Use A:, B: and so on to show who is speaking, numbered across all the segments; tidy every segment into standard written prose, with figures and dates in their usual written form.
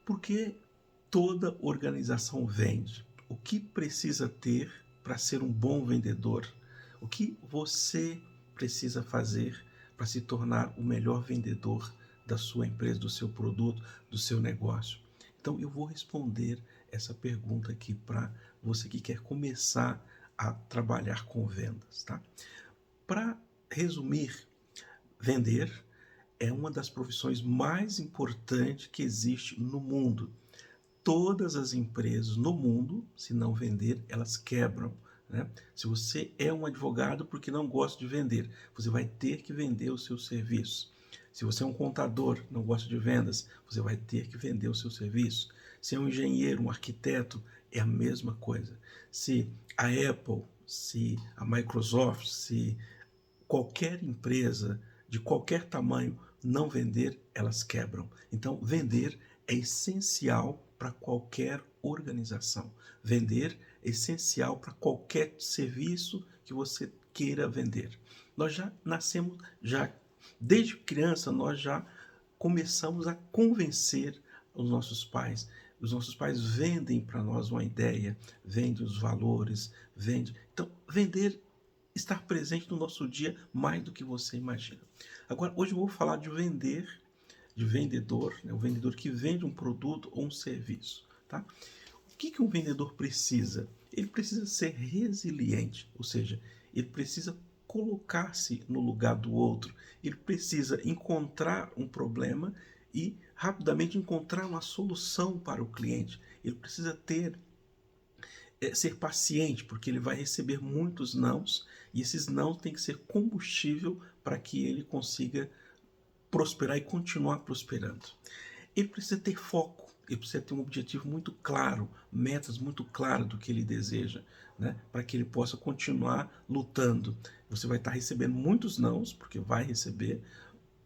A: Porque toda organização vende. O que precisa ter para ser um bom vendedor? O que você precisa fazer para se tornar o melhor vendedor da sua empresa, do seu produto, do seu negócio? Então, eu vou responder essa pergunta aqui para você que quer começar a trabalhar com vendas, tá? Para resumir, vender é uma das profissões mais importantes que existe no mundo. Todas as empresas no mundo, se não vender, elas quebram, né? Se você é um advogado porque não gosta de vender, você vai ter que vender o seu serviço. Se você é um contador, não gosta de vendas, você vai ter que vender o seu serviço. Se é um engenheiro, um arquiteto, é a mesma coisa. Se a Apple, se a Microsoft, se qualquer empresa de qualquer tamanho não vender, elas quebram. Então, vender é essencial para qualquer organização. Vender é essencial para qualquer serviço que você queira vender. Nós já nascemos, já desde criança, nós já começamos a convencer os nossos pais. Os nossos pais vendem para nós uma ideia, vendem os valores, vendem. Então, vender estar presente no nosso dia mais do que você imagina. Agora, hoje eu vou falar de vender, de vendedor, né? O vendedor que vende um produto ou um serviço, tá? O que um vendedor precisa? Ele precisa ser resiliente, ou seja, ele precisa colocar-se no lugar do outro, ele precisa encontrar um problema e rapidamente encontrar uma solução para o cliente. Ele precisa ser paciente, porque ele vai receber muitos nãos, e esses nãos têm que ser combustível para que ele consiga prosperar e continuar prosperando. Ele precisa ter foco, ele precisa ter um objetivo muito claro, metas muito claras do que ele deseja, né? Para que ele possa continuar lutando. Você vai estar recebendo muitos nãos, porque vai receber,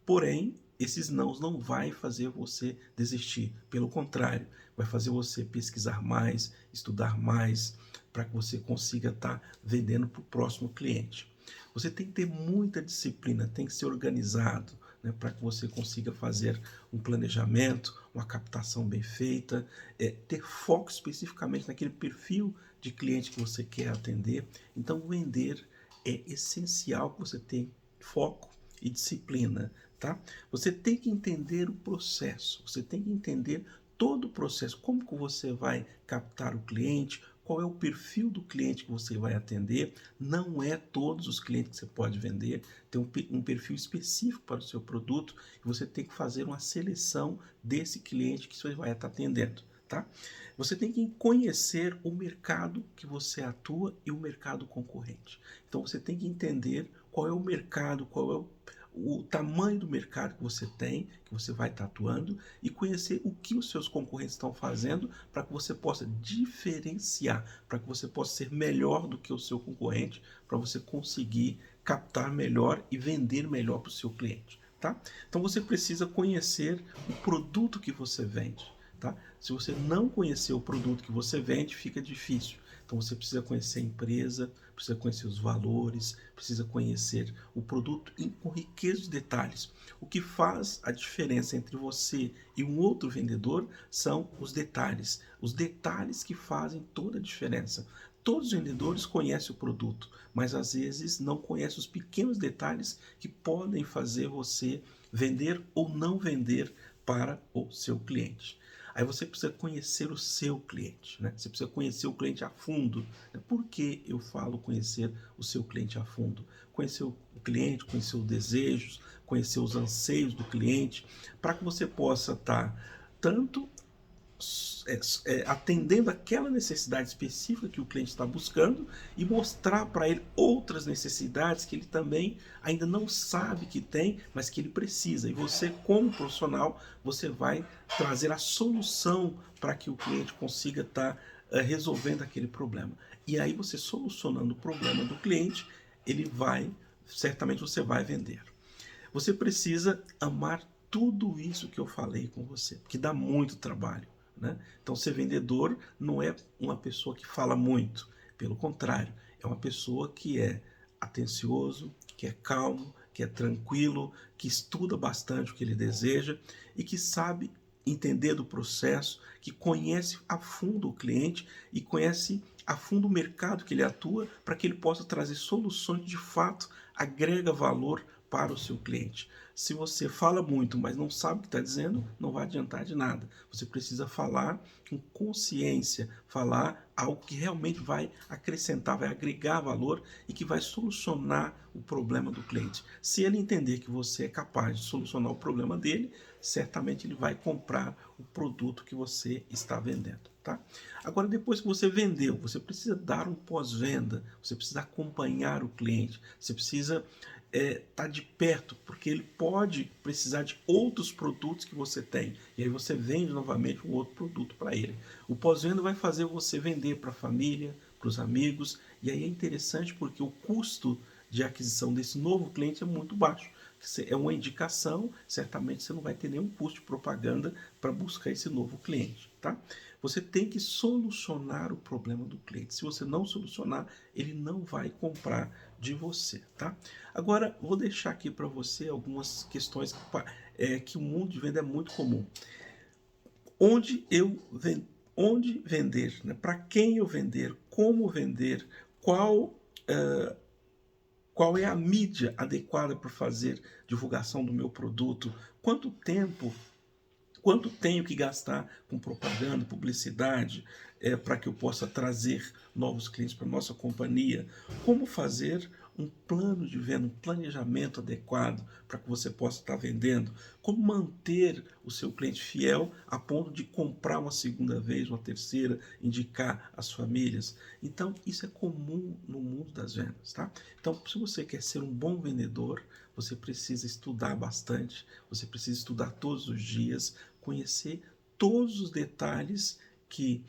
A: porém, esses nãos não vai fazer você desistir. Pelo contrário, vai fazer você pesquisar mais, estudar mais, para que você consiga estar vendendo para o próximo cliente. Você tem que ter muita disciplina, tem que ser organizado, né, para que você consiga fazer um planejamento, uma captação bem feita, ter foco especificamente naquele perfil de cliente que você quer atender. Então, vender é essencial que você tenha foco e disciplina, tá? Você tem que entender o processo, você tem que entender todo o processo, como que você vai captar o cliente, qual é o perfil do cliente que você vai atender. Não é todos os clientes que você pode vender, tem um perfil específico para o seu produto e você tem que fazer uma seleção desse cliente que você vai estar atendendo, tá? Você tem que conhecer o mercado que você atua e o mercado concorrente. Então você tem que entender qual é o mercado, qual é o tamanho do mercado que você tem, que você vai estar atuando, e conhecer o que os seus concorrentes estão fazendo para que você possa diferenciar, para que você possa ser melhor do que o seu concorrente, para você conseguir captar melhor e vender melhor para o seu cliente, tá? Então você precisa conhecer o produto que você vende, tá? Se você não conhecer o produto que você vende, fica difícil. Então você precisa conhecer a empresa, precisa conhecer os valores, precisa conhecer o produto com riqueza de detalhes. O que faz a diferença entre você e um outro vendedor são os detalhes que fazem toda a diferença. Todos os vendedores conhecem o produto, mas às vezes não conhecem os pequenos detalhes que podem fazer você vender ou não vender para o seu cliente. Aí você precisa conhecer o seu cliente, né? Você precisa conhecer o cliente a fundo. Por que eu falo conhecer o seu cliente a fundo? Conhecer o cliente, conhecer os desejos, conhecer os anseios do cliente, para que você possa estar tanto atendendo aquela necessidade específica que o cliente está buscando e mostrar para ele outras necessidades que ele também ainda não sabe que tem, mas que ele precisa. E você, como profissional, você vai trazer a solução para que o cliente consiga estar resolvendo aquele problema. E aí você solucionando o problema do cliente, certamente você vai vender. Você precisa amar tudo isso que eu falei com você, que dá muito trabalho, né? Então, ser vendedor não é uma pessoa que fala muito, pelo contrário, é uma pessoa que é atencioso, que é calmo, que é tranquilo, que estuda bastante o que ele deseja e que sabe entender do processo, que conhece a fundo o cliente e conhece a fundo o mercado que ele atua, para que ele possa trazer soluções de fato, agrega valor para o seu cliente. Se você fala muito, mas não sabe o que está dizendo, não vai adiantar de nada. Você precisa falar com consciência, falar algo que realmente vai acrescentar, vai agregar valor e que vai solucionar o problema do cliente. Se ele entender que você é capaz de solucionar o problema dele, certamente ele vai comprar o produto que você está vendendo, tá? Agora, depois que você vendeu, você precisa dar um pós-venda, você precisa acompanhar o cliente, você precisa tá de perto, porque ele pode precisar de outros produtos que você tem, e aí você vende novamente um outro produto para ele. O pós-venda vai fazer você vender para a família, para os amigos, e aí é interessante porque o custo de aquisição desse novo cliente é muito baixo. É uma indicação, certamente você não vai ter nenhum custo de propaganda para buscar esse novo cliente, tá? Você tem que solucionar o problema do cliente. Se você não solucionar, ele não vai comprar de você, tá? Agora, vou deixar aqui para você algumas questões que o mundo de venda é muito comum. Onde vender, né? Para quem eu vender, como vender, qual é a mídia adequada para fazer divulgação do meu produto, quanto tenho que gastar com propaganda, publicidade, para que eu possa trazer novos clientes para a nossa companhia, como fazer um plano de venda, um planejamento adequado para que você possa estar vendendo, como manter o seu cliente fiel a ponto de comprar uma segunda vez, uma terceira, indicar às famílias. Então, isso é comum no mundo das vendas, tá? Então, se você quer ser um bom vendedor, você precisa estudar bastante, você precisa estudar todos os dias, conhecer todos os detalhes que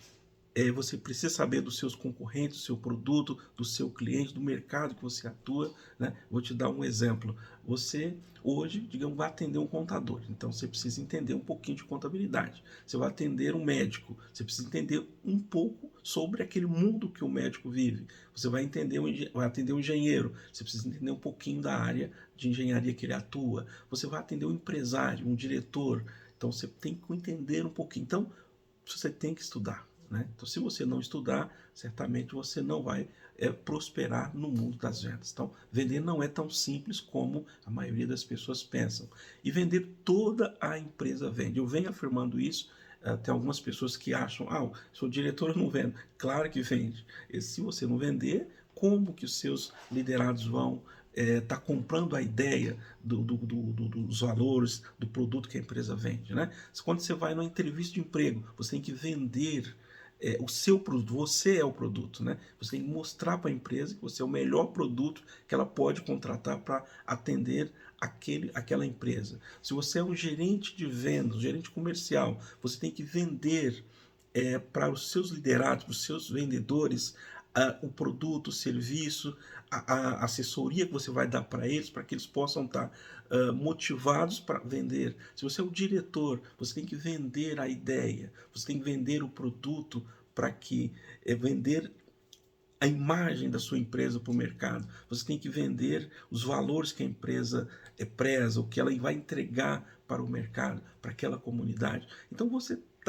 A: você precisa saber dos seus concorrentes, do seu produto, do seu cliente, do mercado que você atua, né? Vou te dar um exemplo. Você hoje, digamos, vai atender um contador, então você precisa entender um pouquinho de contabilidade. Você vai atender um médico, você precisa entender um pouco sobre aquele mundo que o médico vive. Você vai atender um engenheiro, você precisa entender um pouquinho da área de engenharia que ele atua. Você vai atender um empresário, um diretor, então você tem que entender um pouquinho. Então, você tem que estudar, né? Então, se você não estudar, certamente você não vai prosperar no mundo das vendas. Então, vender não é tão simples como a maioria das pessoas pensam. E vender, toda a empresa vende. Eu venho afirmando isso. Tem algumas pessoas que acham, sou diretor, eu não vendo. Claro que vende. E se você não vender, como que os seus liderados vão tá comprando a ideia dos valores do produto que a empresa vende, né? Quando você vai numa entrevista de emprego, você tem que vender o seu produto, você é o produto, né? Você tem que mostrar para a empresa que você é o melhor produto que ela pode contratar para atender aquela empresa. Se você é um gerente de vendas, um gerente comercial, você tem que vender para os seus liderados, para os seus vendedores, o produto, o serviço, a assessoria que você vai dar para que eles possam estar motivados para vender. Se você é o diretor, você tem que vender a ideia, você tem que vender o produto para que vender a imagem da sua empresa para o mercado. Você tem que vender os valores que a empresa preza, o que ela vai entregar para o mercado, para aquela comunidade. Então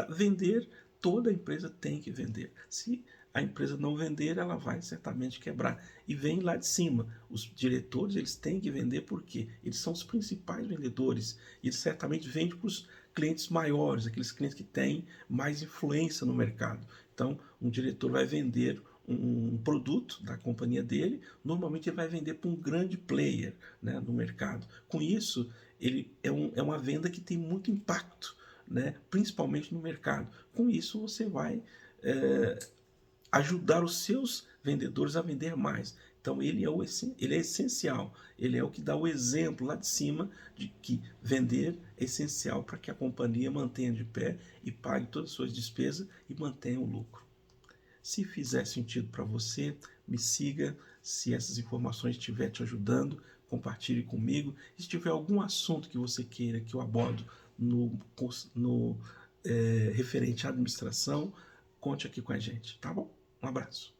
A: vender, toda a empresa tem que vender. Se a empresa não vender, ela vai certamente quebrar. E vem lá de cima. Os diretores, eles têm que vender porque eles são os principais vendedores. E eles certamente vendem para os clientes maiores, aqueles clientes que têm mais influência no mercado. Então, um diretor vai vender um produto da companhia dele, normalmente ele vai vender para um grande player, né, no mercado. Com isso, ele é uma venda que tem muito impacto, né, principalmente no mercado. Com isso, você vai ajudar os seus vendedores a vender mais. Então ele é essencial, ele é o que dá o exemplo lá de cima de que vender é essencial para que a companhia mantenha de pé e pague todas as suas despesas e mantenha o lucro. Se fizer sentido para você, me siga. Se essas informações estiver te ajudando, compartilhe comigo. E se tiver algum assunto que você queira que eu aborde no referente à administração, conte aqui com a gente, tá bom? Um abraço.